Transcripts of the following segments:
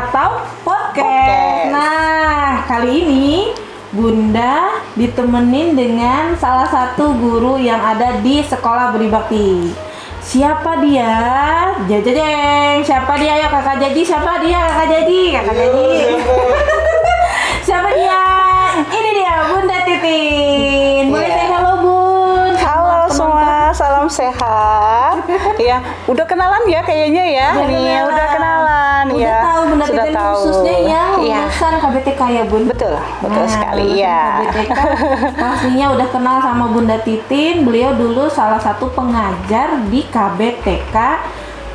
atau podcast. Nah, kali ini Bunda ditemenin dengan salah satu guru yang ada di Sekolah Budi Bakti. Siapa dia? Jajajeng. Siapa dia? Ayo kakak jadi. Siapa dia? Kakak jadi. Siapa dia? Ini dia Bunda Titin. Boleh say halo Bun. Halo semua, salam sehat. Ya, udah kenalan ya kayaknya ya. Udah kenalan Udah ya. tahu Bunda Sudah Titin tahu. khususnya yang Iya. lulusan KBTK ya Bun. Betul sekali lulusan ya. KBTK pastinya udah kenal sama Bunda Titin. Beliau dulu salah satu pengajar di KBTK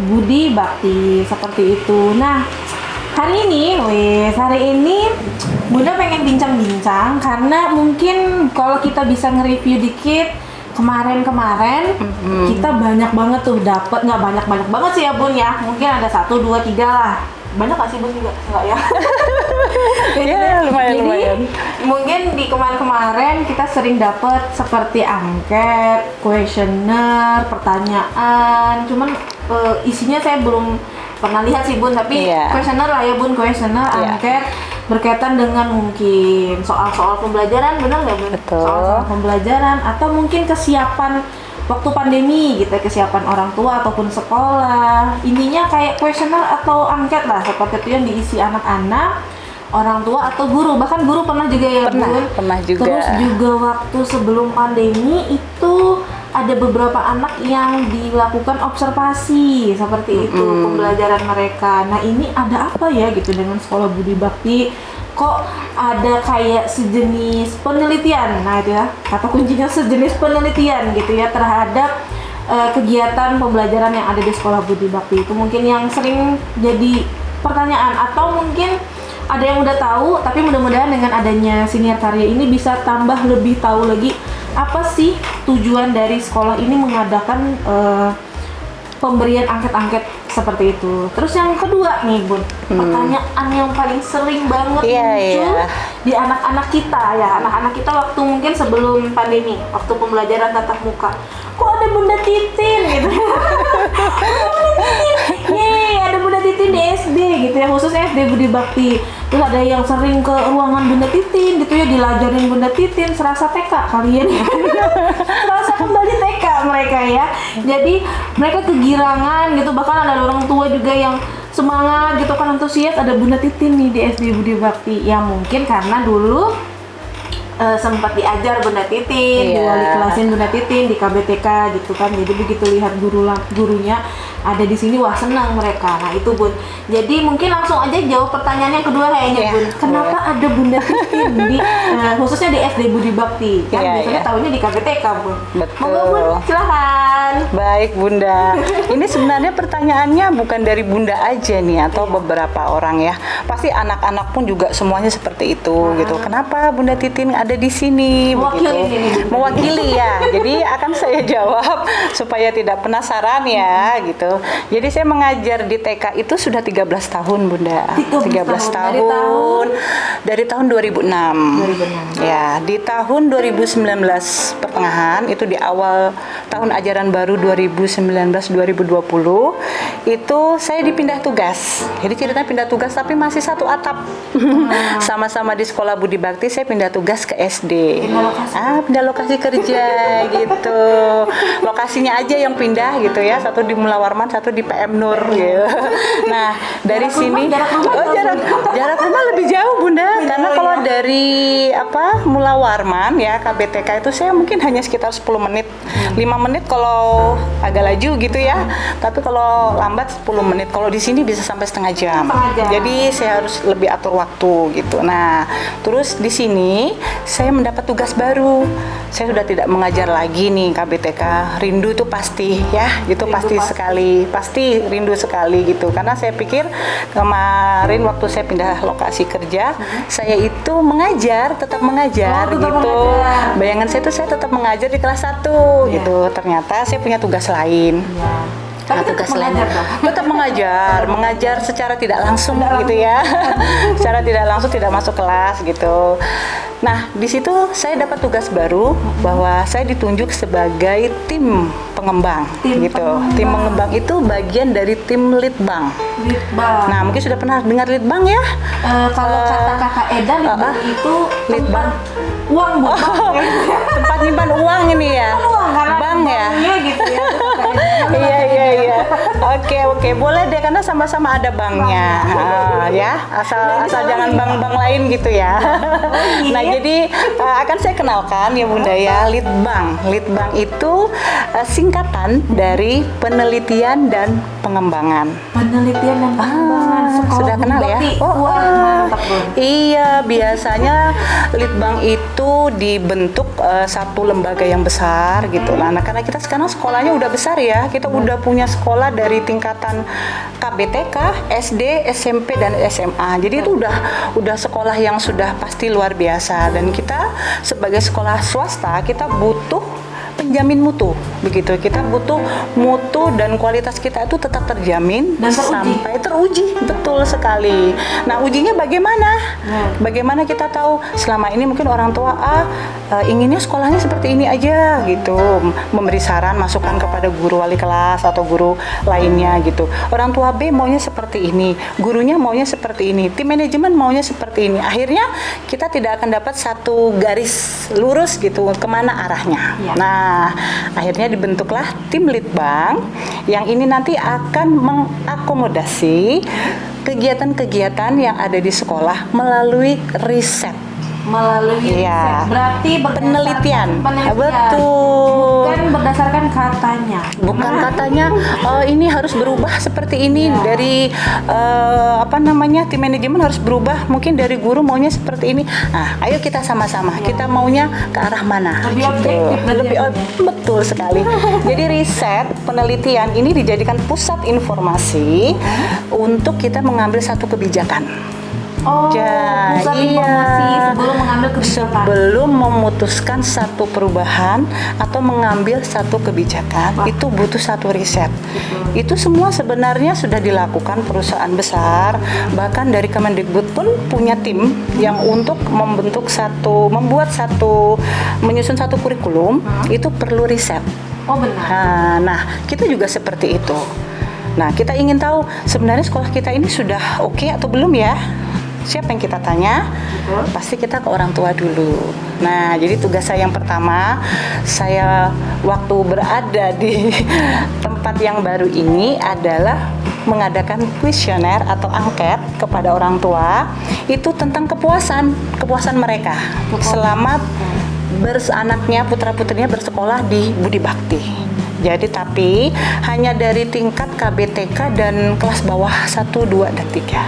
Budi Bakti seperti itu. Nah, hari ini Bunda pengen bincang-bincang karena mungkin kalau kita bisa nge-review dikit kemarin kita banyak banget tuh dapat, nggak banyak banget sih ya Bun ya, mungkin ada 1, 2, 3 lah. Banyak nggak sih Bun juga? Enggak ya? Ya, lumayan. Mungkin di kemarin kita sering dapat seperti angket, kuesioner, pertanyaan. Cuman isinya saya belum pernah lihat sih Bun, tapi kuesioner lah ya Bun, kuesioner, angket berkaitan dengan mungkin soal-soal pembelajaran, benar nggak Bun? Betul. Soal-soal pembelajaran atau mungkin kesiapan waktu pandemi gitu, kesiapan orang tua ataupun sekolah. Intinya kayak kuesioner atau angket lah seperti itu yang diisi anak-anak, orang tua atau guru, bahkan guru pernah juga ya Bun? Pernah juga. Terus juga waktu sebelum pandemi itu ada beberapa anak yang dilakukan observasi seperti itu pembelajaran mereka. Nah, ini ada apa ya gitu dengan Sekolah Budi Bakti? Kok ada kayak sejenis penelitian? Nah, itu ya kata kuncinya, sejenis penelitian gitu ya terhadap kegiatan pembelajaran yang ada di Sekolah Budi Bakti. Itu mungkin yang sering jadi pertanyaan, atau mungkin ada yang udah tahu, tapi mudah-mudahan dengan adanya Siniar Karya ini bisa tambah lebih tahu lagi apa sih tujuan dari sekolah ini mengadakan pemberian angket-angket seperti itu. Terus yang kedua nih Bun, pertanyaan yang paling sering banget muncul di anak-anak kita ya, anak-anak kita waktu mungkin sebelum pandemi, waktu pembelajaran tatap muka, kok ada Bunda Titin gitu. Ada Bunda Titin di SD gitu ya, khususnya SD Budi Bakti. Terus ada yang sering ke ruangan Bunda Titin gitu ya, dilajarin Bunda Titin, serasa TK kalian. Serasa kembali TK mereka ya. Jadi mereka kegirangan gitu, bahkan ada orang tua juga yang semangat gitu kan, antusias ada Bunda Titin nih di SD Budi Bakti. Ya mungkin karena dulu sempat diajar Bunda Titin, diwali kelasin Bunda Titin di KBTK gitu kan. Jadi begitu lihat gurunya ada di sini, wah senang mereka. Nah itu Bun. Jadi mungkin langsung aja jawab pertanyaan yang kedua kayaknya Bun. Kenapa ada Bunda Titin di khususnya di SD Budi Bakti? Kan biasanya tahunya di KBTK Bun. Betul. Monggo Bun, silahkan. Baik Bunda. Ini sebenarnya pertanyaannya bukan dari Bunda aja nih atau beberapa orang ya. Pasti anak-anak pun juga semuanya seperti itu gitu. Kenapa Bunda Titin ada di sini begitu? Mewakili ya. Jadi akan saya jawab supaya tidak penasaran ya gitu. Jadi saya mengajar di TK itu sudah 13 tahun Bunda. 13 tahun. Dari tahun 2006. Ya, di tahun 2019 pertengahan itu di awal tahun ajaran baru 2019-2020 itu saya dipindah tugas. Jadi ceritanya pindah tugas tapi masih satu atap. Sama-sama di Sekolah Budi Bakti, saya pindah tugas ke SD. Pindah lokasi kerja gitu. Lokasinya aja yang pindah gitu ya. Satu di Mula Warman, satu di PM Nur gitu. Nah, dari sini jarak rumah lebih jauh Bunda. Karena kalau dari Mula Warman ya KBTK itu saya mungkin hanya sekitar 10 menit. 5 menit kalau agak laju gitu ya. Tapi kalau lambat 10 menit. Kalau di sini bisa sampai setengah jam. Jadi saya harus lebih atur waktu gitu. Nah, terus di sini saya mendapat tugas baru. Saya sudah tidak mengajar lagi nih KBTK. Rindu itu pasti ya, gitu pasti rindu sekali gitu. Karena saya pikir kemarin waktu saya pindah lokasi kerja, saya itu tetap mengajar gitu. Bayangan saya itu saya tetap mengajar di kelas 1 gitu. Ternyata saya punya tugas lain. Tapi tugas lainnya tetap mengajar secara tidak langsung gitu ya. Secara tidak langsung, tidak masuk kelas gitu. Nah, di situ saya dapat tugas baru bahwa saya ditunjuk sebagai tim pengembang Tim gitu. pengembang. Tim pengembang itu bagian dari tim litbang. Litbang. Nah, mungkin sudah pernah dengar litbang ya? Kalau kata Kakak Eda, litbang itu litbang. tempat uang buat bank. Tempat nyimpan uang ini ya. Uang karena Bank ya. banknya gitu ya. Iya. Oke, boleh deh karena sama-sama ada banknya. Ya, asal jangan bank-bank lain gitu ya. Nah, jadi akan saya kenalkan ya Bunda ya, litbang. Litbang itu singkatan dari penelitian dan pengembangan. Penelitian dan pengembangan sekolah Sudah kenal ya? Budi Bakti. Wah, mantap Bun. Iya, biasanya litbang itu dibentuk satu lembaga yang besar gitu lah. Nah, karena kita sekarang sekolahnya udah besar ya, kita udah punya sekolah dari tingkatan KBTK, SD, SMP dan SMA. Jadi itu udah sekolah yang sudah pasti luar biasa, dan kita sebagai sekolah swasta kita butuh penjamin mutu, begitu. Kita butuh mutu dan kualitas kita itu tetap terjamin Dan teruji. sampai teruji, betul sekali. Nah, ujinya bagaimana? Bagaimana kita tahu selama ini mungkin orang tua inginnya sekolahnya seperti ini aja gitu, memberi saran, masukan kepada guru wali kelas atau guru lainnya gitu. Orang tua B maunya seperti ini, gurunya maunya seperti ini, tim manajemen maunya seperti ini. Akhirnya kita tidak akan dapat satu garis lurus gitu kemana arahnya. Ya. Nah, akhirnya dibentuklah tim litbang yang ini nanti akan mengakomodasi kegiatan-kegiatan yang ada di sekolah melalui riset. Melalui Iya. riset. Berarti Penelitian. penelitian. Betul. Bukan berdasarkan katanya. Bukan katanya ini harus berubah seperti ini Ya. dari tim manajemen harus berubah, mungkin dari guru maunya seperti ini. Nah, ayo kita sama-sama, kita maunya ke arah mana? Lebih objektif berarti Lebih ya, betul sekali. Jadi riset penelitian ini dijadikan pusat informasi untuk kita mengambil satu kebijakan. Oh, pusat informasi sebelum mengambil kebijakan. Sebelum memutuskan satu perubahan atau mengambil satu kebijakan, itu butuh satu riset. Itu semua sebenarnya sudah dilakukan perusahaan besar, bahkan dari Kemendikbud pun punya tim yang untuk menyusun satu kurikulum, itu perlu riset. Oh, benar. Nah, kita juga seperti itu. Nah, kita ingin tahu sebenarnya sekolah kita ini sudah oke atau belum ya? Siapa yang kita tanya? Betul. Pasti kita ke orang tua dulu. Nah, jadi tugas saya yang pertama, saya waktu berada di tempat yang baru ini adalah mengadakan kuesioner atau angket kepada orang tua itu tentang kepuasan mereka selama anaknya putra-putrinya bersekolah di Budi Bakti. Jadi tapi hanya dari tingkat KBTK dan kelas bawah 1, 2, dan 3.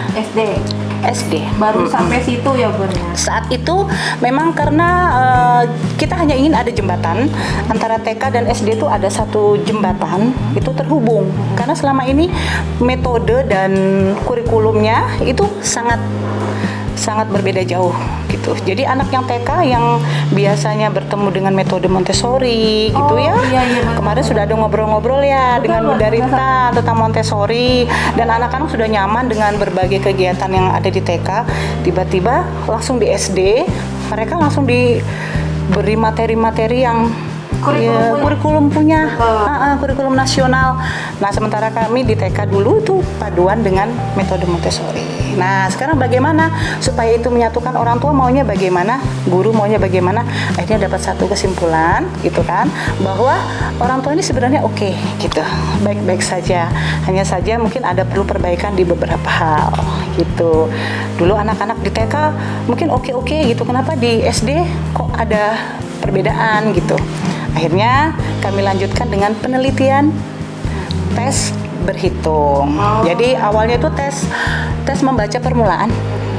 SD. Baru sampai situ ya Bun ya. Saat itu memang karena kita hanya ingin ada jembatan antara TK dan SD itu ada satu jembatan itu terhubung, karena selama ini metode dan kurikulumnya itu sangat berbeda jauh gitu. Jadi anak yang TK yang biasanya bertemu dengan metode Montessori gitu ya. Iya, Kemarin sudah ada ngobrol-ngobrol ya Betul, dengan Bunda Rita tentang Montessori, dan anak-anak sudah nyaman dengan berbagai kegiatan yang ada di TK. Tiba-tiba langsung di SD mereka langsung diberi materi-materi yang kurikulum punya kurikulum nasional. Nah, sementara kami di TK dulu tuh paduan dengan metode Montessori. Nah, sekarang bagaimana supaya itu menyatukan, orang tua maunya bagaimana, guru maunya bagaimana? Akhirnya dapat satu kesimpulan gitu kan, bahwa orang tua ini sebenarnya oke gitu, baik-baik saja. Hanya saja mungkin ada perlu perbaikan di beberapa hal gitu. Dulu anak-anak di TK mungkin oke gitu, kenapa di SD kok ada perbedaan gitu. Akhirnya kami lanjutkan dengan penelitian tes berhitung. Jadi awalnya itu tes membaca permulaan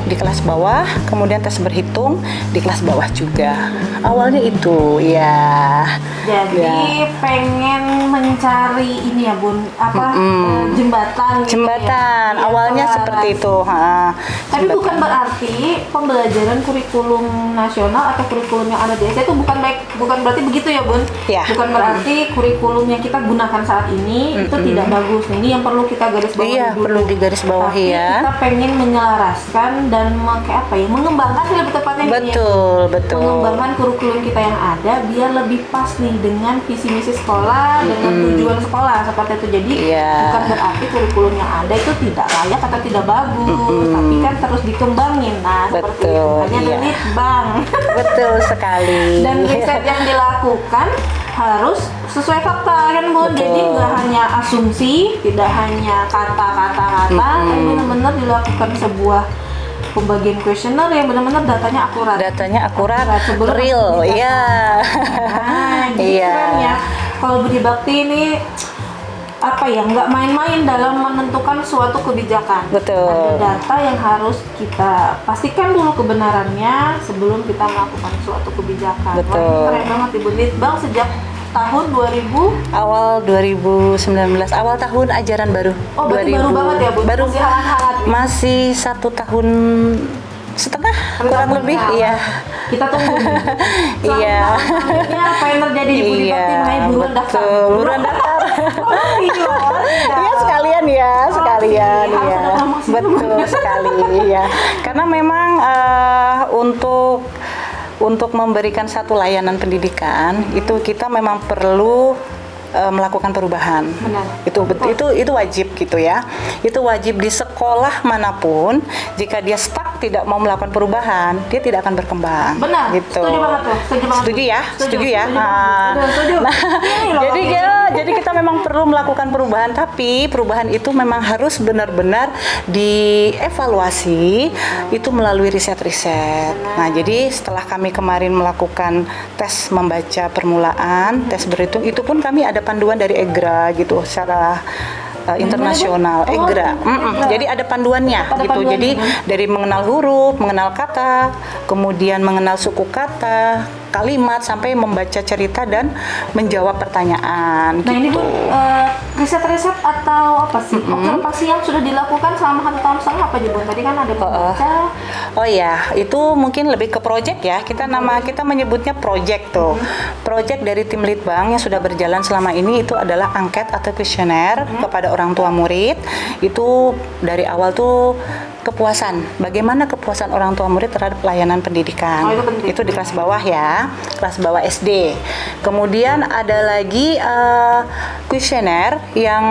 di kelas bawah, kemudian tes berhitung di kelas bawah juga. Awalnya itu ya. Jadi pengen mencari ini ya Bun, jembatan. Gitu jembatan ya. Awalnya seperti itu. Tapi bukan berarti pembelajaran kurikulum nasional atau kurikulum yang ada di SD itu bukan berarti begitu ya Bun. Ya. Bukan berarti kurikulum yang kita gunakan saat ini itu tidak bagus. Nah, ini yang perlu kita garis bawahi Iya, dulu. perlu digarisbawahi Tapi ya. kita pengen menyelaraskan dan mengembangkan sih lebih tepatnya ini ya. Betul. Mengembangkan kurikulum kita yang ada biar lebih pas nih dengan visi misi sekolah, dengan tujuan sekolah seperti itu. Jadi Iya. bukan berarti kurikulum yang ada itu tidak layak atau tidak bagus, tapi kan terus dikembangin. Nah, seperti itu. Betul, Makanya iya. ada litbang. Betul sekali. Dan riset yang dilakukan harus sesuai fakta kan Bu. Betul. Jadi nggak hanya asumsi, tidak hanya kata-kata, tapi benar-benar dilakukan sebuah pembagian kuesioner yang benar-benar datanya akurat. Datanya akurat, Sebelum real, masuk iya. Nah, gitu Iya. kan ya. Kalau Budi Bakti ini apa ya, nggak main-main dalam menentukan suatu kebijakan. Betul. Ada data yang harus kita pastikan dulu kebenarannya sebelum kita melakukan suatu kebijakan. Betul. Wah, ini keren banget Ibu Litbang sejak tahun 2000. Awal 2019, awal tahun ajaran baru. Oh, berarti baru banget ya Bu? Baru Masih hangat-hangat. masih 1 tahun setengah Tapi kurang tahun lebih, awal. iya. Kita tunggu nih. Iya. Selanjutnya apa yang terjadi di Budi Bakti? Makanya buruan daftar. Buruan daftar. Oh, iya. Iya sekalian ya, sekalian Oke, harus ya. ada promosi. Betul sekali ya. Karena memang untuk memberikan satu layanan pendidikan itu kita memang perlu melakukan perubahan. Benar. Itu wajib gitu ya. Itu wajib di sekolah manapun. Jika dia stuck tidak mau melakukan perubahan, dia tidak akan berkembang. Benar. Gitu. Setuju banget tuh. Setuju banget. Setuju ya? Setuju ya? Setuju. Nah, Udah, setuju. nah, Ini loh, jadi oke. ya, jadi kita memang perlu melakukan perubahan, tapi perubahan itu memang harus benar-benar dievaluasi itu melalui riset-riset. Nah, jadi setelah kami kemarin melakukan tes membaca permulaan, tes berhitung, itu pun kami ada panduan dari EGRA gitu secara internasional. Oh, EGRA. EGRA. Jadi ada panduannya Ada gitu. panduannya. Jadi dari mengenal huruf, mengenal kata, kemudian mengenal suku kata, kalimat, sampai membaca cerita dan menjawab pertanyaan. Nah, ini gitu. Bu, riset-riset atau apa sih? Observasi yang sudah dilakukan selama 1,5 tahun apa aja Bu? Tadi kan ada membaca. Oh ya, itu mungkin lebih ke project ya. Kita menyebutnya project tuh. Project dari tim Litbang yang sudah berjalan selama ini itu adalah angket atau kuesioner kepada orang tua murid. Itu dari awal tuh kepuasan. Bagaimana kepuasan orang tua murid terhadap pelayanan pendidikan. Oh, itu penting. Itu di kelas bawah ya, kelas bawah SD. Kemudian ada lagi kuesioner yang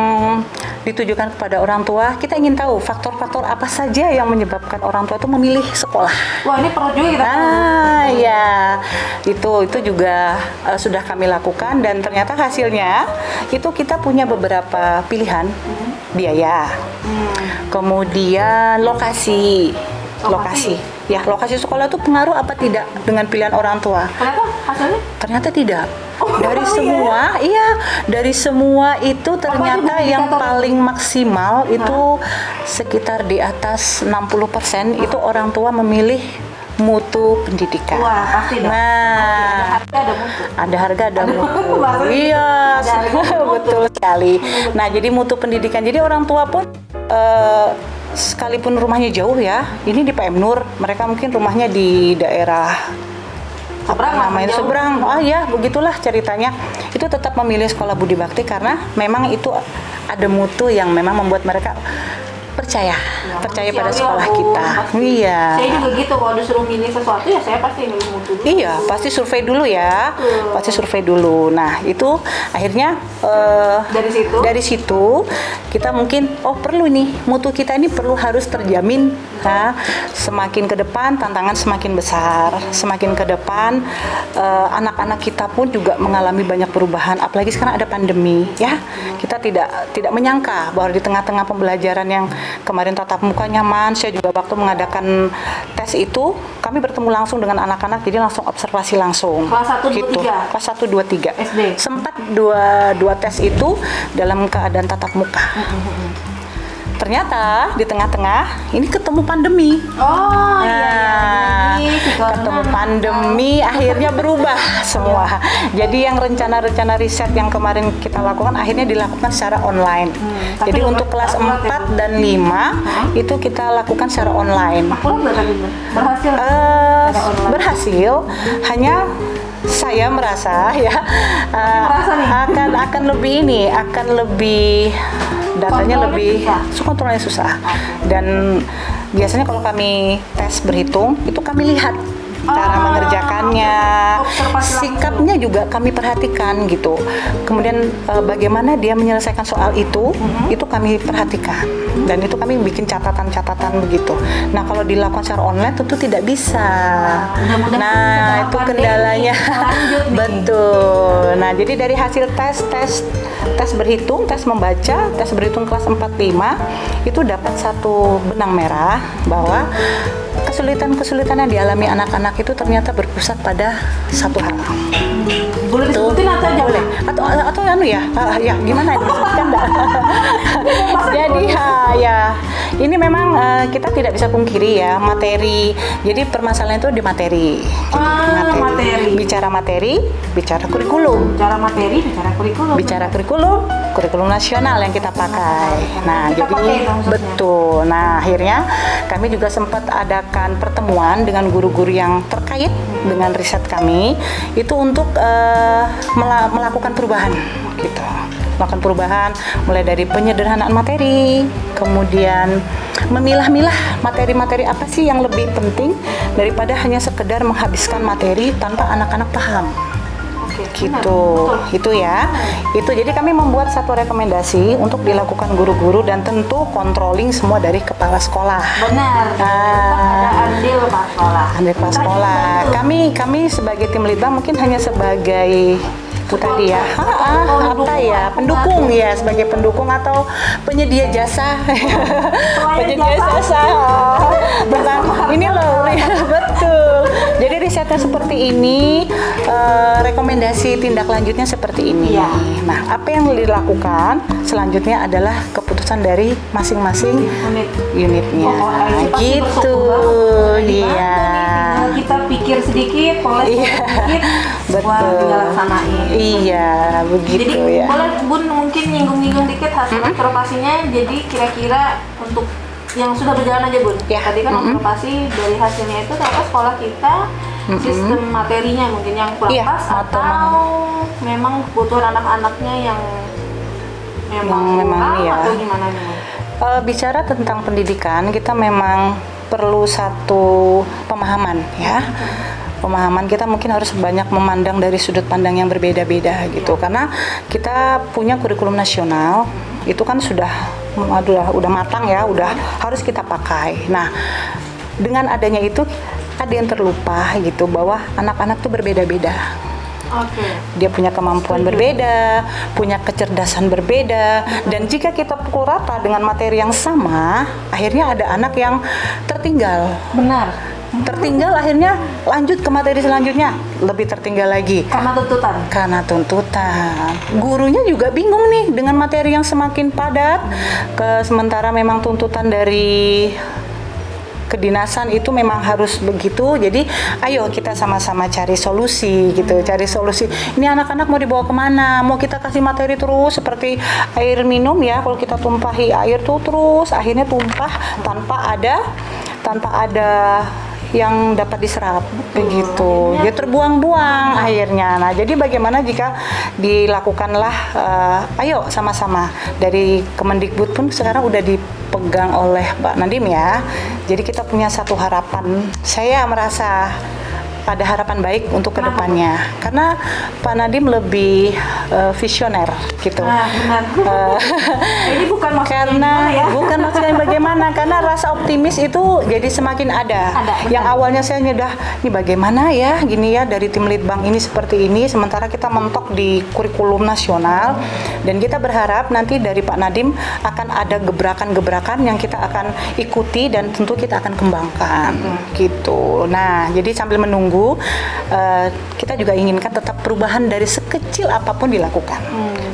ditujukan kepada orang tua. Kita ingin tahu faktor-faktor apa saja yang menyebabkan orang tua itu memilih sekolah. Wah, ini perlu juga kita tahu. Ya, itu juga sudah kami lakukan dan ternyata hasilnya itu kita punya beberapa pilihan biaya, kemudian lokasi. Ya, lokasi sekolah itu pengaruh apa tidak dengan pilihan orang tua? Ternyata hasilnya Ternyata tidak. Oh, Dari iya. semua, dari semua itu ternyata aja yang indikator? paling maksimal itu sekitar di atas 60% itu orang tua memilih mutu pendidikan. Wah, pasti dong. Nah, Harga ada mutu. ada harga ada mutu. Bahasanya Iya, ada harga, ada mutu. betul sekali. Nah, jadi mutu pendidikan. Jadi orang tua pun sekalipun rumahnya jauh ya, ini di PM Nur, mereka mungkin rumahnya di daerah Seberang lah, namanya jauh. seberang. Oh ya, begitulah ceritanya. Itu tetap memilih sekolah Budi Bakti karena memang itu ada mutu yang memang membuat mereka percaya manusiawi pada lah, sekolah Bu. kita. Pasti. Iya. Saya juga gitu, kalau disuruh milih sesuatu ya saya pasti milih mutu dulu. Iya, pasti survei dulu ya. Betul. Pasti survei dulu. Nah, itu akhirnya dari situ kita mungkin perlu nih mutu kita ini harus terjamin. Nah, semakin ke depan tantangan semakin besar. Semakin ke depan anak-anak kita pun juga mengalami banyak perubahan. Apalagi sekarang ada pandemi, ya. Kita tidak menyangka bahwa di tengah-tengah pembelajaran yang kemarin tatap muka nyaman, saya juga waktu mengadakan tes itu kami bertemu langsung dengan anak-anak, jadi langsung observasi langsung. Kelas 1, 2, 3? Kelas 1, 2, 3. SD? Sempat dua tes itu dalam keadaan tatap muka. Ternyata di tengah-tengah ini ketemu pandemi. Oh Nah, iya, ketemu pandemi akhirnya berubah semua. Jadi yang rencana-rencana riset yang kemarin kita lakukan akhirnya dilakukan secara online. Tapi Jadi lebih untuk kelas akurat ya, 4 dan 5 itu kita lakukan secara online. Akurat nggak tadi Bu? Berhasil? online. Berhasil, hanya saya merasa ya Merasa nih? akan lebih datanya Kontrolnya lebih susah. kontrolnya susah. Dan biasanya kalau kami tes berhitung itu kami lihat cara mengerjakannya, observasi langsung. sikapnya juga kami perhatikan gitu. Kemudian bagaimana dia menyelesaikan soal itu kami perhatikan. Dan itu kami bikin catatan-catatan begitu. Nah, kalau dilakukan secara online tentu tidak bisa. Mudah-mudahan Nah, setelah itu pandemi kendalanya. lanjut nih. Betul. Nah, jadi dari hasil tes berhitung, tes membaca, tes berhitung kelas 4-5 itu dapat satu benang merah bahwa kesulitan-kesulitan yang dialami anak-anak itu ternyata berpusat pada satu hal. Boleh disebutin atau jangan? Boleh. Atau anu ya, ya gimana disebutkan enggak? Jadi ya ini memang kita tidak bisa pungkiri ya materi. Jadi permasalahan itu di materi. Materi. Bicara materi, bicara kurikulum. Bicara materi, bicara kurikulum. Bicara kurikulum nasional yang kita pakai. Nah, Kita jadi pakai itu maksudnya. betul. Nah, akhirnya kami juga sempat adakan pertemuan dengan guru-guru yang terkait dengan riset kami itu untuk melakukan perubahan gitu. Melakukan perubahan mulai dari penyederhanaan materi, kemudian memilah-milah materi-materi apa sih yang lebih penting daripada hanya sekedar menghabiskan materi tanpa anak-anak paham. Oke, Gitu, benar, betul. itu ya. Itu jadi kami membuat satu rekomendasi untuk dilakukan guru-guru dan tentu controlling semua dari kepala sekolah. Benar. Tetap ada andil kepala sekolah. Andil kepala sekolah. Kami sebagai tim litbang mungkin hanya sebagai itu tadi ya, apa ya, pendukung ya, sebagai pendukung atau penyedia jasa, penyedia jasa tentang ini loh, betul. Jadi risetnya seperti ini, rekomendasi tindak lanjutnya seperti ini. Iya. Nah, apa yang dilakukan selanjutnya adalah keputusan dari masing-masing unitnya. Pokoknya sih pasti Gitu, bersyukur banget. iya. Tinggal kita pikir sedikit, poles Iya. sedikit, semua Betul. tinggal laksanain. Iya, begitu Jadi ya. boleh Bun mungkin nyinggung-nyinggung dikit hasil observasinya. Jadi kira-kira untuk yang sudah berjalan aja Bun. Ya. Tadi kan observasi dari hasilnya itu ternyata sekolah kita sistem materinya mungkin yang kurang Iya, pas atau memang kebutuhan anak-anaknya yang memang kurang iya. atau gimana nih Bun? Bicara tentang pendidikan, kita memang perlu satu pemahaman ya. Pemahaman kita mungkin harus banyak memandang dari sudut pandang yang berbeda-beda gitu. Karena kita punya kurikulum nasional, itu kan sudah matang ya, udah harus kita pakai. Nah, dengan adanya itu ada yang terlupa gitu bahwa anak-anak tuh berbeda-beda. Oke. Dia punya kemampuan berbeda, punya kecerdasan berbeda, dan jika kita pukul rata dengan materi yang sama, akhirnya ada anak yang tertinggal. Benar. Tertinggal akhirnya lanjut ke materi selanjutnya, lebih tertinggal lagi. Karena tuntutan. Gurunya juga bingung nih dengan materi yang semakin padat, sementara memang tuntutan dari kedinasan itu memang harus begitu. Jadi ayo kita sama-sama cari solusi gitu, cari solusi. Ini anak-anak mau dibawa kemana? Mau kita kasih materi terus seperti air minum ya, kalau kita tumpahi air tuh terus akhirnya tumpah tanpa ada yang dapat diserap begitu. Dia terbuang-buang akhirnya. Nah, jadi bagaimana jika dilakukanlah ayo sama-sama dari Kemendikbud pun sekarang udah dipegang oleh Pak Nadiem ya. Jadi kita punya satu harapan. Saya merasa ada harapan baik untuk kedepannya karena Pak Nadiem lebih visioner gitu. Nah, benar. Ini bukan maksudnya Karena gimana ya? bukan maksudnya bagaimana, karena rasa optimis itu jadi semakin ada. Ada, benar. Yang awalnya saya ini bagaimana ya gini ya dari tim litbang ini seperti ini, sementara kita mentok di kurikulum nasional dan kita berharap nanti dari Pak Nadiem akan ada gebrakan-gebrakan yang kita akan ikuti dan tentu kita akan kembangkan gitu. Nah, jadi sambil menunggu kita juga inginkan tetap perubahan dari sekecil apapun dilakukan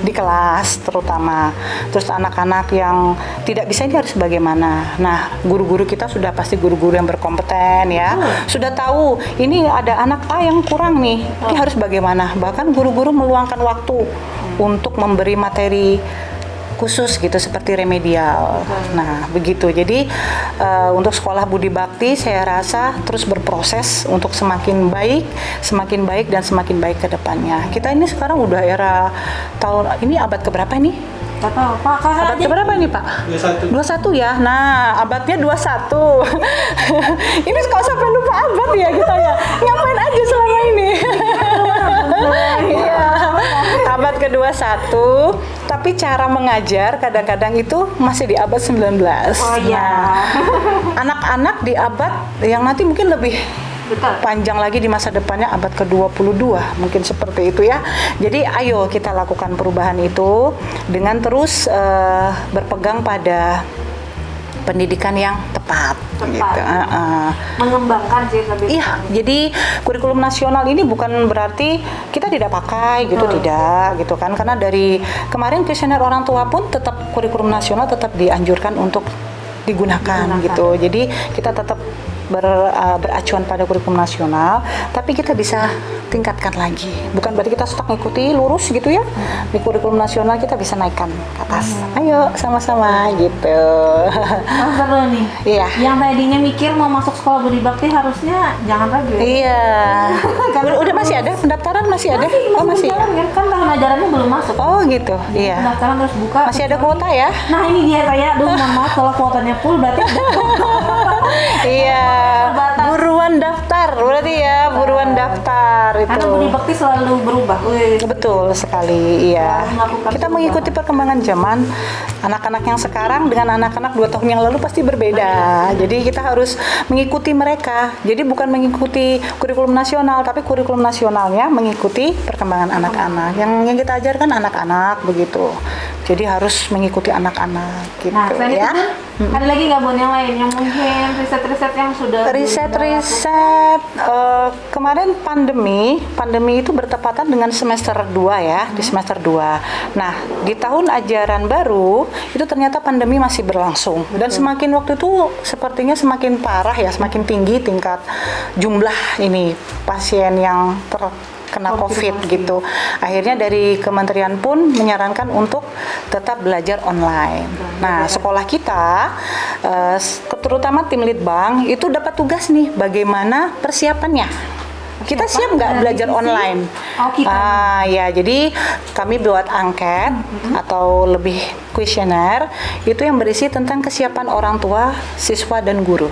di kelas terutama. Terus anak-anak yang tidak bisa ini harus bagaimana. Nah, guru-guru kita sudah pasti guru-guru yang berkompeten ya. Sudah tahu ini ada anak A yang kurang nih. Ini harus bagaimana. Bahkan guru-guru meluangkan waktu untuk memberi materi khusus gitu seperti remedial. Nah, begitu. Jadi untuk sekolah Budi Bakti saya rasa terus berproses untuk semakin baik dan semakin baik ke depannya. Kita ini sekarang udah era tahun ini abad keberapa ini? Gak tahu, Pak. Kakak Abad aja. keberapa nih Pak? 21. 21 ya. Nah, abadnya 21. Ini kok sampai lupa abad ya kita ya. Ngapain aja selama ini? Iya. Abad ke-21, tapi cara mengajar kadang-kadang itu masih di abad 19. Oh iya. Nah, anak-anak di abad yang nanti mungkin lebih Betul. panjang lagi di masa depannya abad ke-22 mungkin seperti itu ya. Jadi ayo kita lakukan perubahan itu dengan terus berpegang pada pendidikan yang tepat. Tepat. Gitu. Mengembangkan sih lebih. Iya, jadi kurikulum nasional ini bukan berarti kita tidak pakai gitu, tidak gitu kan, karena dari kemarin kuesioner orang tua pun tetap kurikulum nasional tetap dianjurkan untuk digunakan gitu. Jadi kita tetap beracuan pada kurikulum nasional, tapi kita bisa tingkatkan lagi. Bukan berarti kita stuck ngikuti lurus gitu ya. Di kurikulum nasional kita bisa naikkan ke atas. Ayo sama-sama gitu. Oh, seru nih. Iya. Yang tadinya mikir mau masuk sekolah budi bakti harusnya jangan ragu ya. Iya. Udah masih ada pendaftaran masih ada? Oh masih. berjalan, kan? Kan tahun ajarannya belum masuk. Oh gitu. Iya. Pendaftaran terus buka. Masih ada kuota ya? Nah ini dia saya, aduh mohon maaf kalau kuotanya full berarti Iya. Terbatas. Buruan daftar berarti ya, buruan daftar itu. karena budi bakti selalu berubah. Wih. Betul sekali, iya. Melakukan Kita mengikuti perkembangan zaman. Anak-anak yang sekarang dengan anak-anak 2 tahun yang lalu pasti berbeda. Jadi kita harus mengikuti mereka. Jadi bukan mengikuti kurikulum nasional, tapi kurikulum nasionalnya mengikuti perkembangan anak-anak. Yang kita ajarkan anak-anak begitu. Jadi harus mengikuti anak-anak gitu Nah, selain ya. itu Bun, ada lagi nggak Bun yang lain yang mungkin riset-riset yang sudah Riset-riset kemarin pandemi itu bertepatan dengan semester 2 ya, di semester 2. Nah, di tahun ajaran baru itu ternyata pandemi masih berlangsung dan semakin waktu itu sepertinya semakin parah ya, semakin tinggi tingkat jumlah ini pasien yang terkena COVID gitu. Akhirnya dari kementerian pun menyarankan untuk tetap belajar online. Nah, sekolah kita terutama tim Litbang itu dapat tugas nih bagaimana persiapannya. Kita siap nggak belajar online? Oh, kita. Ya, jadi kami buat angket atau lebih kuesioner itu yang berisi tentang kesiapan orang tua, siswa dan guru.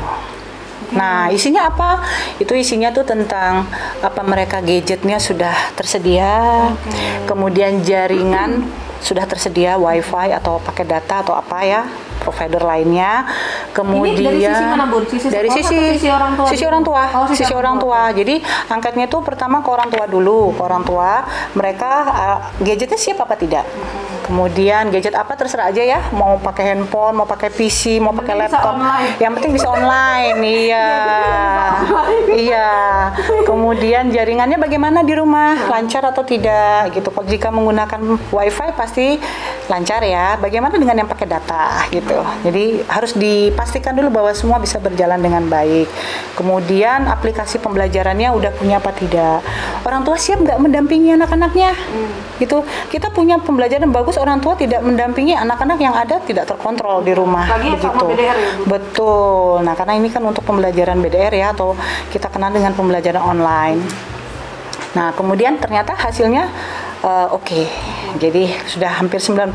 Nah, isinya apa? Itu isinya tuh tentang apa mereka gadgetnya sudah tersedia, kemudian jaringan sudah tersedia, wifi atau pakai data atau apa ya, provider lainnya. Kemudian Ini dari sisi mana, Bun? Sisi dari sekolah sisi atau sisi orang tua? sisi orang tua, Oh, sisi orang tua. Jadi angkatnya tuh pertama ke orang tua dulu, ke orang tua mereka gadgetnya siap apa tidak. Kemudian gadget apa terserah aja ya, mau pakai handphone, mau pakai PC, mau pakai penting bisa laptop. online. Yang penting bisa online, iya. Iya. Kemudian jaringannya bagaimana di rumah, lancar atau tidak gitu. Kalau jika menggunakan wifi pasti lancar ya. Bagaimana dengan yang pakai data gitu. Jadi harus dipastikan dulu bahwa semua bisa berjalan dengan baik. Kemudian aplikasi pembelajarannya udah punya apa tidak. Orang tua siap nggak mendampingi anak-anaknya? Gitu. Kita punya pembelajaran bagus, orang tua tidak mendampingi anak-anak yang ada tidak terkontrol di rumah. Lagi yang sama begitu. BDR ya, Bu? Betul. Nah, karena ini kan untuk pembelajaran BDR ya, atau kita kenal dengan pembelajaran online. Nah, kemudian ternyata hasilnya oke. Jadi sudah hampir 90%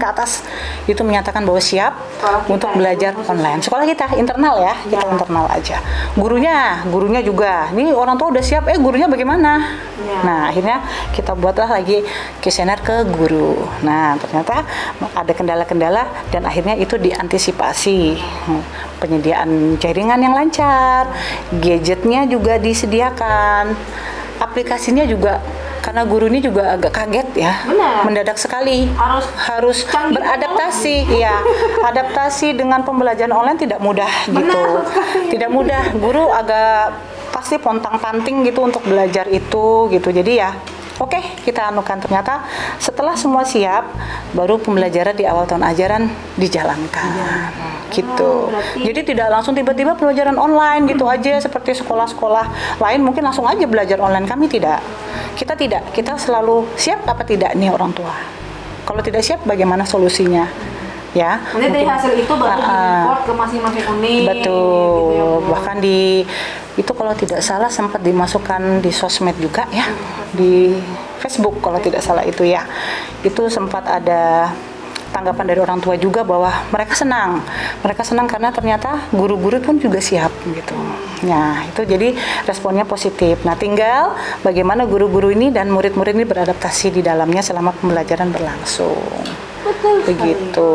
ke atas itu menyatakan bahwa siap Sekolah kita untuk ya, belajar khusus. online. Sekolah kita internal ya, kita internal aja. Gurunya juga. Ini orang tua udah siap, gurunya bagaimana? Ya. Nah, akhirnya kita buatlah lagi kuesioner ke guru. Nah, ternyata ada kendala-kendala dan akhirnya itu diantisipasi. Penyediaan jaringan yang lancar, gadgetnya juga disediakan, aplikasinya juga. Karena guru ini juga agak kaget ya, Benar. mendadak sekali harus canggih beradaptasi, ya, adaptasi dengan pembelajaran online tidak mudah gitu, tidak mudah. Guru agak pasti pontang-panting gitu untuk belajar itu gitu. Jadi ya, oke, kita anukan. Ternyata setelah semua siap, baru pembelajaran di awal tahun ajaran dijalankan. Gitu. berarti- Jadi tidak langsung tiba-tiba pembelajaran online gitu aja seperti sekolah-sekolah lain mungkin langsung aja belajar online. Kami tidak. Kita tidak. Kita selalu siap apa tidak nih orang tua. Kalau tidak siap bagaimana solusinya? Ya. Nanti dari mungkin- hasil itu baru di-import ke masing-masing unit. Betul. gitu ya, Bu. Bahkan itu kalau tidak salah sempat dimasukkan di sosmed juga ya, di Facebook Facebook kalau tidak salah itu ya. Itu sempat ada tanggapan dari orang tua juga bahwa mereka senang karena ternyata guru-guru pun juga siap gitu. Nah itu jadi responnya positif. Nah tinggal bagaimana guru-guru ini dan murid-murid ini beradaptasi di dalamnya selama pembelajaran berlangsung. Betul sekali. Begitu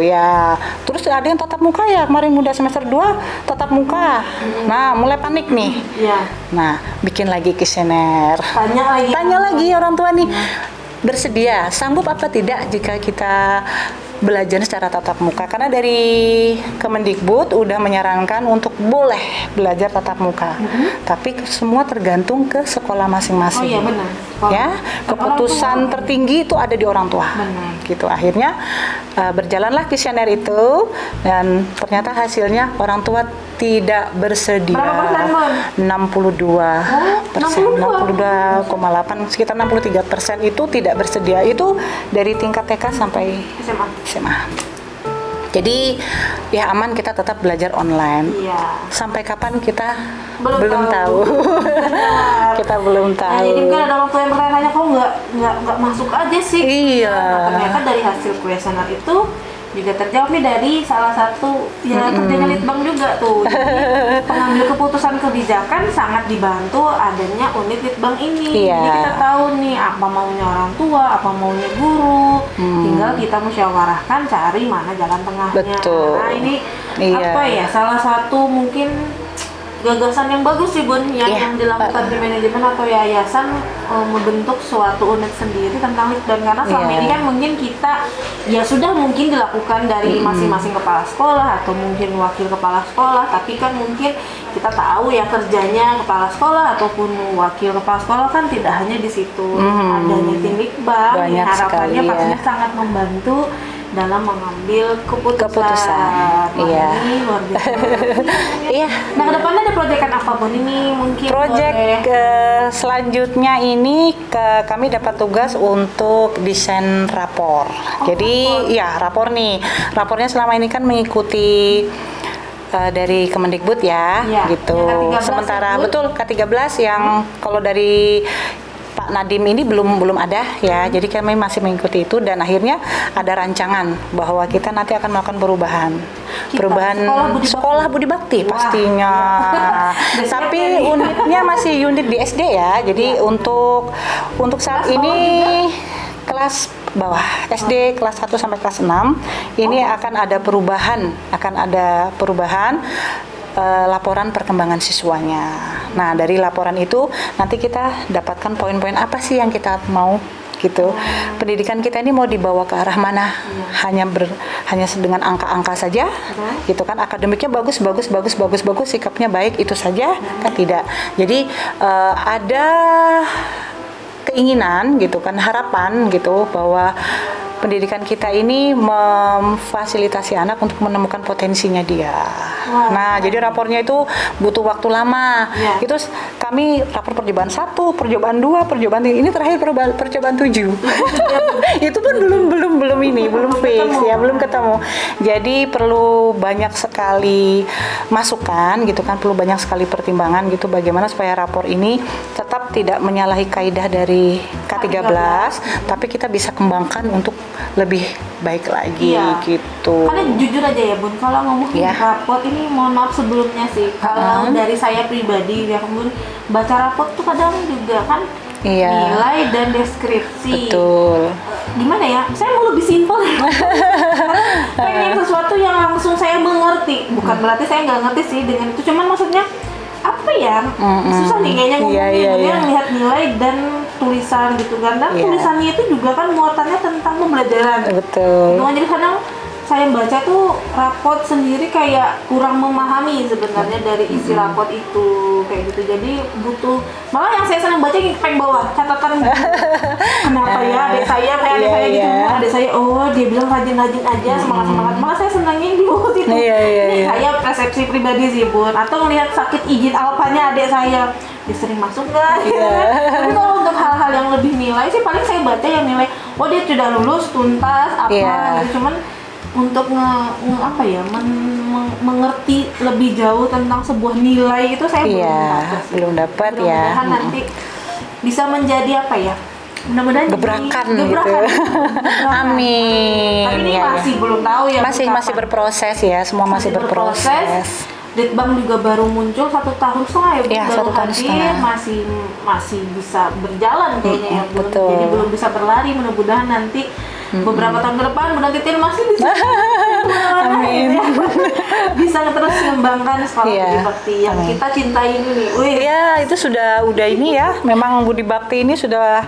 ya. Terus ada yang tatap muka ya, kemarin muda semester 2 tatap muka. Nah mulai panik nih. Iya. Nah bikin lagi kuesioner, Tanya lagi orang tua nih, bersedia, sanggup apa tidak jika kita belajar secara tatap muka? Karena dari Kemendikbud udah menyarankan untuk boleh belajar tatap muka, tapi semua tergantung ke sekolah masing-masing. Oh iya benar. Ya, keputusan tertinggi itu ada di orang tua. Benar. Gitu. Akhirnya berjalanlah kuesioner itu dan ternyata hasilnya orang tua tidak bersedia. Berapa persen, Bun? 62%, 62,8, sekitar 63% itu tidak bersedia. Itu dari tingkat TK sampai SMA. Jadi ya aman, kita tetap belajar online. Iya. Sampai kapan kita Belum tahu. Kita belum tahu. Nah, jadi kan ada orang tua yang bertanya, kok nggak masuk aja sih? Iya. Nah, ternyata dari hasil kuesioner itu juga terjawab nih dari salah satu ya kerjanya Litbang juga tuh. Jadi, pengambil keputusan kebijakan sangat dibantu adanya unit Litbang ini. Iya. Jadi kita tahu nih apa maunya orang tua, apa maunya guru. Tinggal kita musyawarahkan cari mana jalan tengahnya. Betul. Nah, ini Iya. apa ya? Salah satu mungkin gagasan yang bagus sih Bun yang dilakukan di manajemen atau yayasan membentuk suatu unit sendiri tentang Litbang, karena selama ini kan mungkin kita ya sudah mungkin dilakukan dari masing-masing kepala sekolah atau mungkin wakil kepala sekolah, tapi kan mungkin kita tahu ya kerjanya kepala sekolah ataupun wakil kepala sekolah kan tidak hanya di situ. Adanya tim Litbang Banyak harapannya sekali, pastinya ya. sangat membantu dalam mengambil keputusan. Wah, Iya. ini luar biasa. Iya. Nah, kedepannya ada proyekan apa Bun? Ini mungkin Proyek boleh. selanjutnya ini kami dapat tugas untuk desain rapor. Jadi ya rapor nih. Rapornya selama ini kan mengikuti dari Kemendikbud ya, Iya, gitu. yang K13 Sementara itu. betul K13 yang kalau dari Pak Nadiem ini belum ada ya. Jadi kami masih mengikuti itu dan akhirnya ada rancangan bahwa kita nanti akan melakukan perubahan sekolah Budi Bakti Wah, pastinya. iya. Tapi unitnya masih unit di SD ya. Jadi untuk saat Kelas bawah ini kelas bawah SD kelas 1 sampai kelas 6 ini akan ada perubahan laporan perkembangan siswanya. Nah, dari laporan itu nanti kita dapatkan poin-poin apa sih yang kita mau gitu. Pendidikan kita ini mau dibawa ke arah mana? Hanya dengan angka-angka saja, gitu kan? Akademiknya bagus, sikapnya baik itu saja kan tidak. Jadi ada keinginan gitu kan, harapan gitu bahwa pendidikan kita ini memfasilitasi anak untuk menemukan potensinya dia. Wow. Nah, jadi rapornya itu butuh waktu lama. Ya. Itu kami rapor percobaan 1, percobaan 2, percobaan 3. Ini terakhir percobaan 7. Itu pun belum fix ya, belum ketemu. Jadi perlu banyak sekali masukan gitu kan, perlu banyak sekali pertimbangan gitu bagaimana supaya rapor ini tetap tidak menyalahi kaidah dari K13, tapi kita bisa kembangkan untuk lebih baik lagi gitu. Karena jujur aja ya Bun, kalau ngomongin raport ini mohon maaf sebelumnya sih, kalau dari saya pribadi ya Bun, baca raport tuh kadang juga kan nilai dan deskripsi. Betul. Gimana ya? Saya mau lebih simpel. Karena pengen sesuatu yang langsung saya mengerti. Bukan berarti saya nggak ngerti sih dengan itu, cuman maksudnya apa ya? Susah nih kayaknya ngomongnya lihat nilai dan tulisan gitu kan. Dan tulisannya itu juga kan muatannya tentang pembelajaran. Betul. Jadi kadang saya baca tuh raport sendiri kayak kurang memahami sebenarnya dari isi raport itu kayak gitu. Jadi butuh, malah yang saya senang baca yang paling bawah catatan gitu. Kenapa ya adik saya kayak adik saya gitu, adik saya dia bilang rajin-rajin aja, semangat, malah saya senangnya yang di bawah itu. Ini saya persepsi pribadi sih Bun, atau ngelihat sakit izin alpanya adik saya, dia sering masuk nggak? Tapi kalau untuk hal-hal yang lebih nilai sih paling saya baca yang nilai dia sudah lulus tuntas apa gitu. Cuman untuk mengerti lebih jauh tentang sebuah nilai itu saya belum dapat ya. Mudah-mudahan nanti bisa menjadi Mudah-mudahan gebrakan jadi gitu. Amin. Tapi ini Ya, ya. masih belum tahu ya. Masih kapan. berproses ya, semua masih berproses. Litbang juga baru muncul 1,5 tahun ya, Bu? Iya, Baru 1,5 tahun. hadir, masih bisa berjalan kayaknya ya, Bu. Betul. Jadi belum bisa berlari. Mudah-mudahan nanti beberapa tahun ke depan Bunda Titin masih bisa Amin. ya. Bisa terus mengembangkan sekolah Iya. bakti yang kita cintai ini. Wih, Ya, itu udah ini ya. Memang budi bakti ini sudah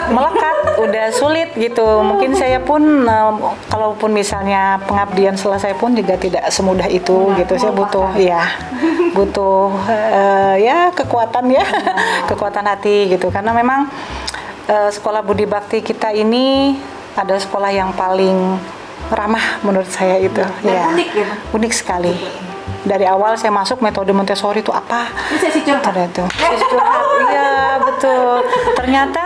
melekat. udah sulit gitu. Mungkin saya pun kalaupun misalnya pengabdian selesai pun juga tidak semudah itu gitu. Saya butuh ya kekuatan ya, kekuatan hati gitu. Karena memang sekolah budi bakti kita ini ada sekolah yang paling ramah menurut saya itu. Dan unik ya, Bu? Unik sekali. Dari awal saya masuk metode Montessori itu apa? Ini sesi curhat. Ada tuh. Sesi curhat. Iya, betul. Ternyata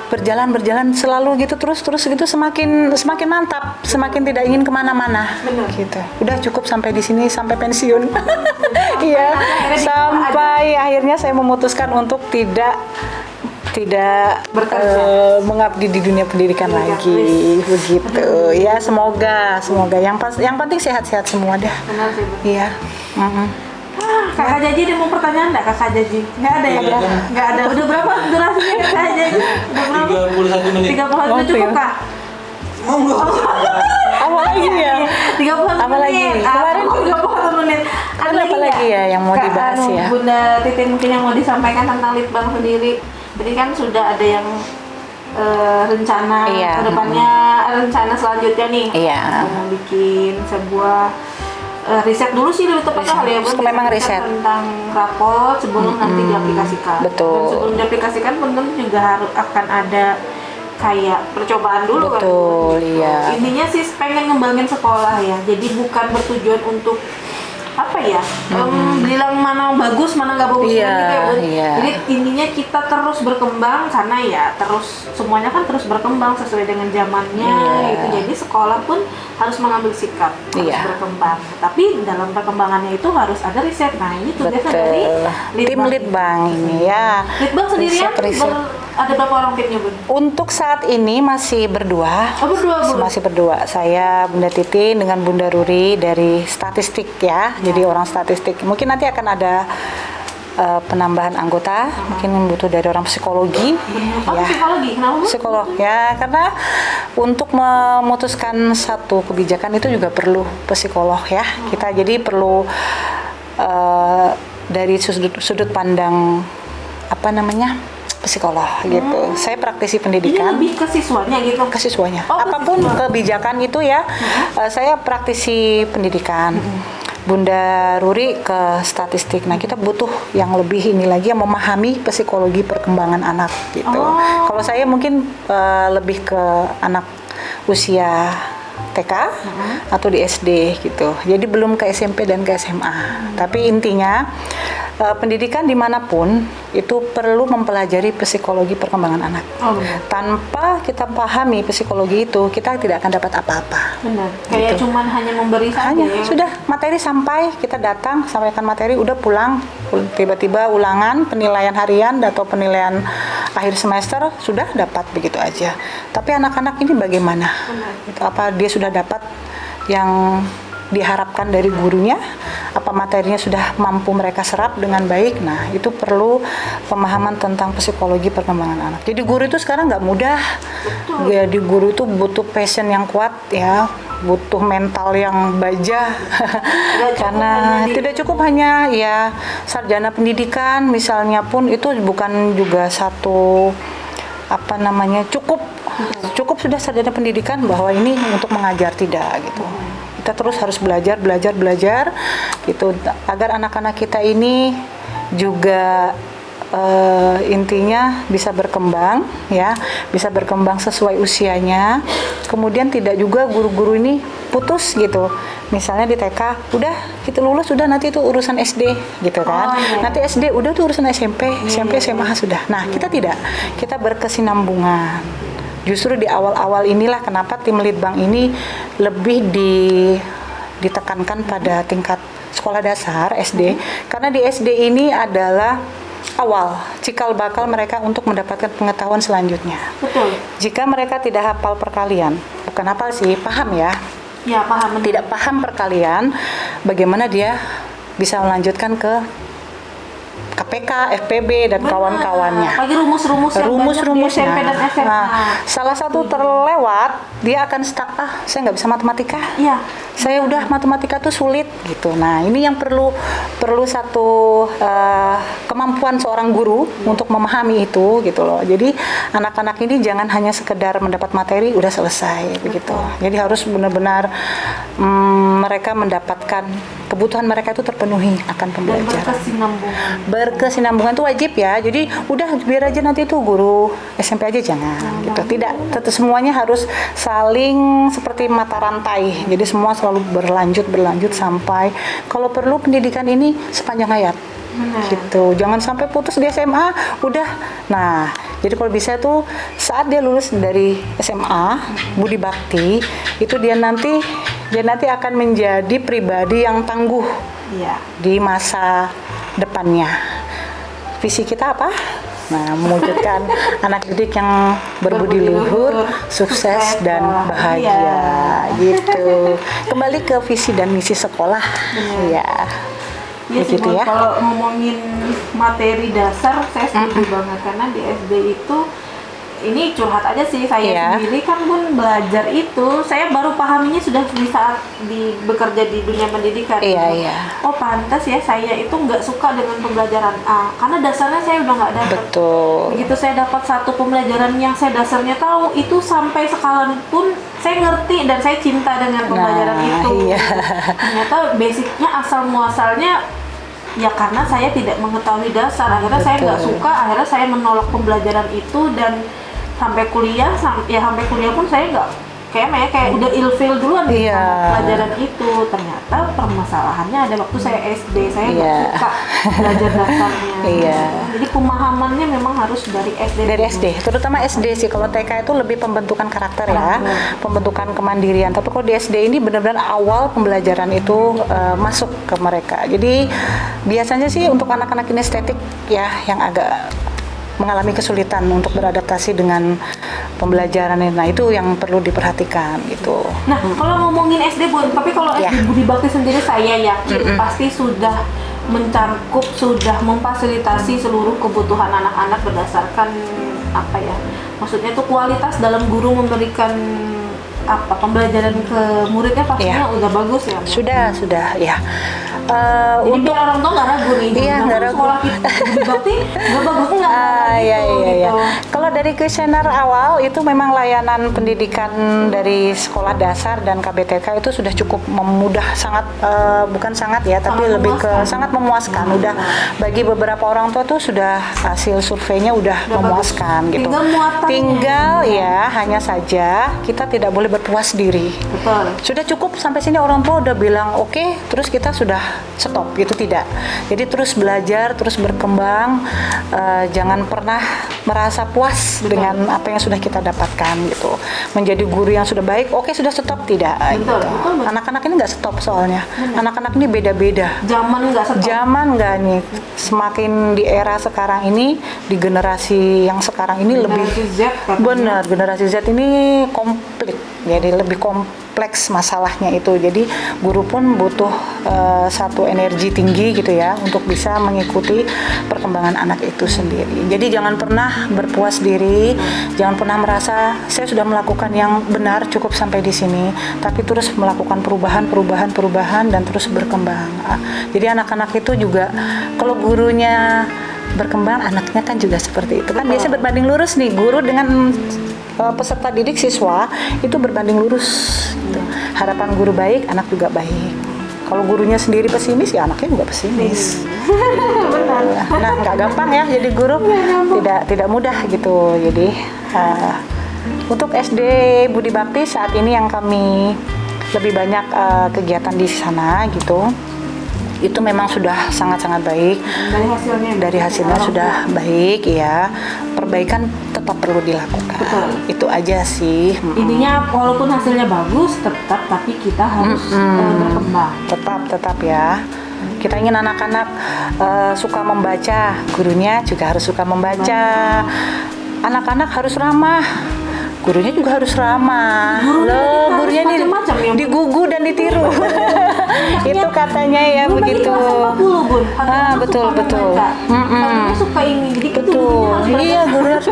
berjalan selalu gitu terus gitu semakin mantap, semakin tidak ingin kemana-mana. Benar. Gitu. Udah cukup sampai di sini sampai pensiun. Iya. akhirnya Sampai akhirnya saya memutuskan untuk tidak Bekerja. mengabdi di dunia pendidikan lagi begitu ya. Semoga yang penting sehat-sehat semua dah. Benar sih, Bu. Iya. Kakak Jaji ada mau pertanyaan nggak, Kakak Jaji? Nggak ada ya? Nggak ada. Nggak ada. Udah berapa durasinya, Kakak Jaji? Udah berapa? 31 menit. 30 menit cukup, Kak? Mau nggak? Apa lagi ya? 30 Apa lagi? menit. Kemarin 30 menit. Ada apa lagi nggak? ya yang mau Kak, dibahas ya? Bunda Titin mungkin yang mau disampaikan tentang Litbang sendiri. Jadi kan sudah ada yang rencana Iya. kedepannya, rencana selanjutnya nih. Iya. Mau bikin sebuah riset dulu sih lebih tepatnya kali ya, Bu. Memang riset. Tentang rapot sebelum nanti diaplikasikan. Betul. Dan sebelum diaplikasikan tentu juga harus akan ada kayak percobaan dulu kan. Betul, iya. Intinya sih pengen ngembangin sekolah ya. Jadi bukan bertujuan untuk apa ya, bilang mana bagus mana nggak bagus Iya, gitu ya, Bu. iya. Jadi intinya kita terus berkembang karena ya terus semuanya kan terus berkembang sesuai dengan zamannya Iya. gitu. Jadi sekolah pun harus mengambil sikap, harus Iya. berkembang. Tapi dalam perkembangannya itu harus ada riset. Nah ini tugasnya Betul. dari Tim Litbang ini ya. Litbang sendirian Riset. ada berapa orang timnya, Bun? Untuk saat ini masih berdua. Oh, berdua, Bu. Masih berdua. Saya Bunda Titin dengan Bunda Ruri dari statistik ya. Jadi orang statistik. Mungkin nanti akan ada penambahan anggota. Mungkin butuh dari orang psikologi. Oh, Ya. psikologi. Kenapa, Bu? Psikolog ya, karena untuk memutuskan satu kebijakan itu juga perlu psikolog ya. Kita jadi perlu dari sudut pandang apa namanya psikolog gitu. Saya praktisi Ini pendidikan. lebih ke siswanya gitu. Ke siswanya. Oh, ke Apapun siswa. kebijakan itu ya, saya praktisi pendidikan. Bunda Ruri ke statistik. Nah, kita butuh yang lebih ini lagi yang memahami psikologi perkembangan anak gitu. Oh. Kalau saya mungkin lebih ke anak usia TK atau di SD gitu. Jadi belum ke SMP dan ke SMA. Tapi intinya pendidikan dimanapun itu perlu mempelajari psikologi perkembangan anak. Oh, benar. Tanpa kita pahami psikologi itu, kita tidak akan dapat apa-apa. Benar. Kayak Gitu. cuman hanya memberi saja Hanya ya. sudah materi sampai kita datang sampaikan materi udah pulang, tiba-tiba ulangan penilaian harian atau penilaian akhir semester sudah dapat begitu aja. Tapi anak-anak ini bagaimana? Gitu, apa dia sudah dapat yang diharapkan dari gurunya? Apa materinya sudah mampu mereka serap dengan baik? Nah, itu perlu pemahaman tentang psikologi perkembangan anak. Jadi guru itu sekarang nggak mudah. Jadi guru itu butuh passion yang kuat ya, butuh mental yang baja. Karena tidak cukup hanya ya sarjana pendidikan misalnya pun itu bukan juga satu apa namanya cukup sudah sarjana pendidikan bahwa ini untuk mengajar, tidak gitu. Kita terus harus belajar gitu agar anak-anak kita ini juga intinya bisa berkembang ya, bisa berkembang sesuai usianya. Kemudian tidak juga guru-guru ini putus gitu. Misalnya di TK udah kita lulus sudah nanti itu urusan SD gitu kan. Oh, iya. Nanti SD udah tuh urusan SMP, SMP SMA sudah. Nah, kita tidak. Kita berkesinambungan. Justru di awal-awal inilah kenapa tim Litbang ini lebih ditekankan pada tingkat sekolah dasar SD, karena di SD ini adalah awal, cikal bakal mereka untuk mendapatkan pengetahuan selanjutnya. Betul. Jika mereka tidak hafal perkalian, bukan hafal sih, paham ya. Ya, paham. benar. Tidak paham perkalian, bagaimana dia bisa melanjutkan ke KPK, FPB dan Benar. kawan-kawannya. Apalagi rumus-rumus yang Rumus-rumusnya. banyak di SMP dan SMA. Nah, salah satu terlewat, dia akan stuck, saya nggak bisa matematika. Iya. Saya udah matematika tuh sulit gitu. Nah, ini yang perlu satu kemampuan seorang guru untuk memahami itu gitu loh. Jadi anak-anak ini jangan hanya sekedar mendapat materi udah selesai begitu. Jadi harus benar-benar mereka mendapatkan kebutuhan mereka itu terpenuhi akan Dan pembelajaran. Berkesinambungan itu wajib ya. Jadi udah biar aja nanti tuh guru SMP aja jangan gitu. Tidak, tetap semuanya harus saling seperti mata rantai. Jadi semua selalu berlanjut sampai kalau perlu pendidikan ini sepanjang hayat. Gitu. Jangan sampai putus di SMA udah. Nah, jadi kalau bisa tuh saat dia lulus dari SMA Budi Bakti, itu dia nanti akan menjadi pribadi yang tangguh. Iya. Di masa depannya. Visi kita apa? Nah, mewujudkan anak didik yang berbudi luhur, sukses dan bahagia. Gitu. Kembali ke visi dan misi sekolah. Iya. Iya sih, Begitu Bun. ya. Kalau ngomongin materi dasar, saya setuju banget karena di SD itu ini curhat aja sih saya Iya. sendiri kan Bun belajar itu saya baru pahaminya sudah di saat bekerja di dunia pendidikan. Iya, gitu. iya. Oh pantas ya saya itu nggak suka dengan pembelajaran A karena dasarnya saya udah nggak dapat. Betul. Begitu saya dapat satu pembelajaran yang saya dasarnya tahu itu sampai sekarang pun saya ngerti dan saya cinta dengan pembelajaran itu. Iya. Ternyata basicnya asal muasalnya ya karena saya tidak mengetahui dasar akhirnya saya nggak Betul. suka akhirnya saya menolak pembelajaran itu dan sampai kuliah pun saya nggak kayak udah ilfeel duluan Iya. sama pelajaran itu. Ternyata permasalahannya ada waktu saya SD saya nggak Iya. suka belajar dasarnya. Iya. Jadi pemahamannya memang harus dari SD Dari dulu. SD, terutama SD sih. Kalau TK itu lebih pembentukan karakter ya, pembentukan kemandirian. Tapi kalau di SD ini benar-benar awal pembelajaran itu masuk ke mereka. Jadi biasanya sih untuk anak-anak kinestetik ya yang agak mengalami kesulitan untuk beradaptasi dengan pembelajaran ini. Nah, itu yang perlu diperhatikan gitu. Nah, kalau ngomongin SD, Bun, tapi kalau Ya. SD Budi Bakti sendiri saya yakin pasti sudah mencakup, sudah memfasilitasi seluruh kebutuhan anak-anak berdasarkan apa ya? Maksudnya tuh kualitas dalam guru memberikan apa pembelajaran ke muridnya pastinya Ya. udah bagus ya. Bun? Sudah ya. Jadi Untuk biar orang tua nggak ragu nih. Iya, jangan nggak ragu. Sekolah kita Budi Bakti nggak bagus nggak? Iya. gitu. Kalau dari kuesioner awal itu memang layanan pendidikan dari sekolah dasar dan KBTK itu sudah cukup memudah, sangat bukan sangat ya, tapi Sangat lebih ke memuaskan. sangat memuaskan. Udah bagi beberapa orang tua tuh sudah hasil surveinya udah Udah memuaskan bagus. gitu. Tinggal muatannya. Tinggal ya, hanya saja kita tidak boleh berpuas diri. Betul. Sudah cukup sampai sini orang tua udah bilang oke, terus kita sudah stop gitu, tidak. Jadi terus belajar, terus berkembang, jangan pernah merasa puas dengan apa yang sudah kita dapatkan gitu. Menjadi guru yang sudah baik, oke sudah stop, tidak. Betul, gitu. betul. Anak-anak ini nggak stop soalnya. Anak-anak ini beda-beda. Zaman nggak setop. Zaman nggak nih, semakin di era sekarang ini, di generasi yang sekarang ini lebih Generasi Z katanya. benar, generasi Z ini komplit, jadi lebih kompleks masalahnya itu. Jadi guru pun butuh satu energi tinggi gitu ya untuk bisa mengikuti perkembangan anak itu sendiri. Jadi jangan pernah berpuas diri, jangan pernah merasa saya sudah melakukan yang benar cukup sampai di sini, tapi terus melakukan perubahan dan terus berkembang. Jadi anak-anak itu juga kalau gurunya berkembang, anaknya kan juga seperti itu kan. Biasanya berbanding lurus nih, guru dengan peserta didik siswa itu berbanding lurus gitu. Harapan guru baik, anak juga baik. Kalau gurunya sendiri pesimis, ya anaknya juga pesimis. Benar. Nah, nggak gampang ya jadi guru, tidak mudah gitu. Jadi untuk SD Budi Bakti saat ini yang kami lebih banyak kegiatan di sana gitu, itu memang sudah sangat-sangat baik. Dari hasilnya sudah baik ya. Perbaikan tetap perlu dilakukan. Betul. Itu aja sih. Intinya walaupun hasilnya bagus tetap tapi kita harus berkembang. Tetap ya. Kita ingin anak-anak suka membaca, gurunya juga harus suka membaca. Anak-anak harus ramah, gurunya juga harus ramah. Gurunya macam-macam ya, Bun. digugu dan ditiru. Itu katanya ya Bun, begitu. Di kelas 40, Bun. Betul, suka betul. membaca. Satunya suka ini. Jadi kan Betul. gurunya harus Iya, guru harus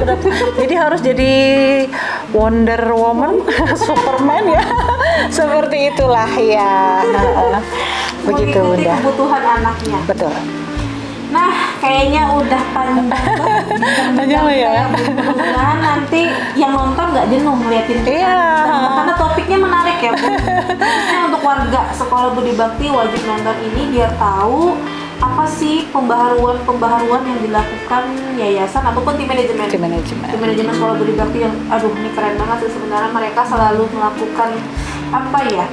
jadi harus jadi Wonder Woman, Superman ya. Seperti itulah ya. Begitu, mengikuti Bunda. kebutuhan anaknya. Betul. Nah, kayaknya udah panjang banget. Panjang lah ya. Mudah-mudahan nanti yang nonton nggak jenuh ngeliatin kita. Iya. Karena topiknya menarik ya, Bu. Khususnya untuk warga Sekolah Budi Bakti wajib nonton ini biar tahu apa sih pembaharuan yang dilakukan yayasan ataupun tim manajemen. Tim manajemen. Tim manajemen Sekolah Budi Bakti yang aduh ini keren banget sih sebenarnya, mereka selalu melakukan apa ya?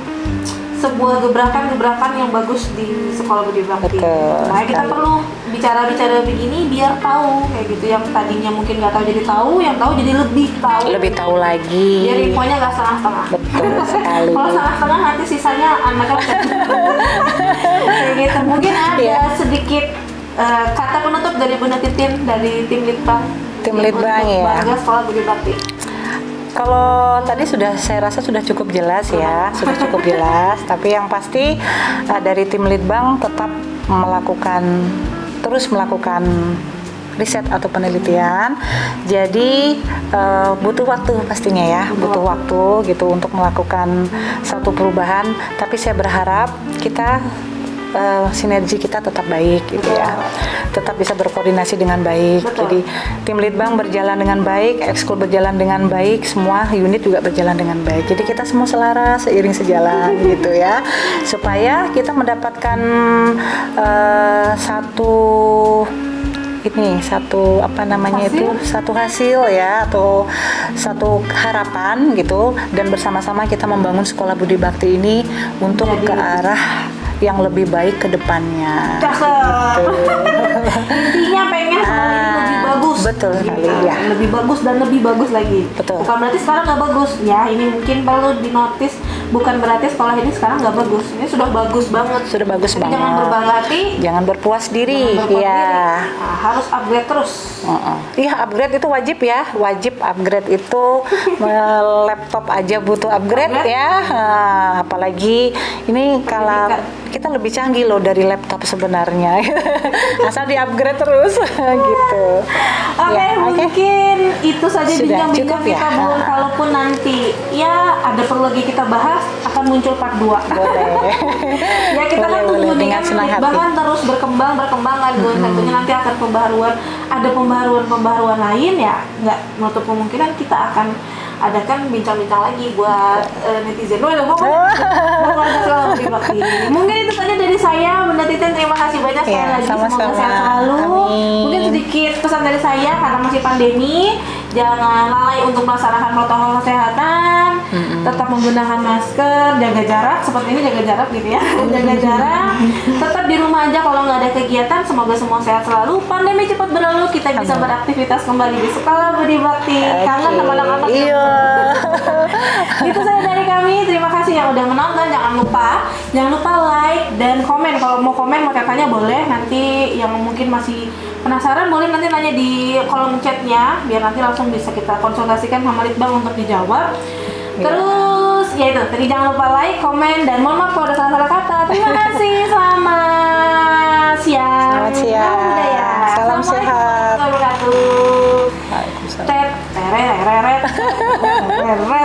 Sebuah gebrakan-gebrakan yang bagus di Sekolah Budi Bakti. Betul Nah, kita sekali. perlu bicara-bicara begini biar tahu kayak gitu, yang tadinya mungkin nggak tahu jadi tahu, yang tahu jadi lebih tahu. Lebih tahu lagi. Biar infonya nggak setengah-setengah. Betul sekali. Kalau setengah-setengah nanti sisanya anaknya kayak gitu. Mungkin ada Iya. sedikit kata penutup dari Bunda Titin dari tim Litbang. Tim Litbang untuk ya. Bangga Sekolah Budi Bakti. Kalau tadi saya rasa sudah cukup jelas ya, sudah cukup jelas. Tapi yang pasti dari tim Litbang tetap terus melakukan riset atau penelitian. Jadi butuh waktu pastinya ya, butuh waktu gitu untuk melakukan satu perubahan. Tapi saya berharap kita sinergi kita tetap baik gitu ya, tetap bisa berkoordinasi dengan baik. Betul. Jadi tim Litbang berjalan dengan baik, ekskul berjalan dengan baik, semua unit juga berjalan dengan baik. Jadi kita semua selaras, seiring sejalan gitu ya, supaya kita mendapatkan satu apa namanya Hasil? itu satu hasil ya, atau satu harapan gitu, dan bersama-sama kita membangun Sekolah Budi Bakti ini untuk Jadi- ke arah yang lebih baik ke depannya. Cakep. Intinya pengen sekolah ini lebih bagus. Betul sekali, Gitu. ya. Lebih bagus dan lebih bagus lagi. Betul. Bukan berarti sekarang nggak bagus. Ya, ini mungkin perlu dinotis. Bukan berarti sekolah ini sekarang nggak bagus. Ini sudah bagus banget. Sudah bagus Jadi banget. jangan berbangga hati. Jangan berpuas diri, Jangan berpuas ya. diri. Nah, harus upgrade terus. Iya, upgrade itu wajib ya, wajib upgrade itu. Laptop aja butuh upgrade Upgrade. ya. Apalagi ini kalau kita lebih canggih loh dari laptop sebenarnya. Asal di upgrade terus gitu. Oke, Ya, mungkin itu saja Sudah bincang-bincang cukup ya? kita, Bun. Kalaupun nanti ya ada perlu lagi kita bahas, akan muncul part 2. Boleh. Ya kita kan tunggu nih, dengan kan senang hati. Litbang kan terus berkembang kan, Bun. Tentunya nanti akan ada pembaharuan lain ya, nggak menutup kemungkinan kita akan adakan bincang-bincang lagi buat netizen. Buat warga Sekolah Budi Bakti. Mungkin itu saja dari saya, Bunda Titin. Terima kasih banyak sekali Ya, lagi. sama-sama. Semoga sehat selalu. Amin. Mungkin sedikit pesan dari saya karena masih pandemi, jangan lalai untuk melaksanakan protokol kesehatan, tetap menggunakan masker, jaga jarak, seperti ini jaga jarak gitu ya, jaga jarak, tetap di rumah aja kalau nggak ada kegiatan. Semoga semua sehat selalu, pandemi cepat berlalu, kita bisa Amin. beraktivitas kembali di Sekolah Budi Bakti. Kangen sama anak-anak. Iya. Itu saja dari kami. Terima kasih yang udah menonton. Jangan lupa like dan komen. Kalau mau komen, mau tanya boleh. Nanti yang mungkin masih penasaran boleh nanti nanya di kolom chatnya, biar nanti langsung bisa kita konsultasikan sama Litbang untuk dijawab. Terus ya itu, tadi jangan lupa like, komen, dan mohon maaf kalau ada salah-salah kata. Terima kasih. Selamat siang. Selamat siang. Salam budaya. Salam Assalamualaikum sehat. warahmatullahi wabarakatuh. Waalaikumsalam. Tet, teret, teret, teret.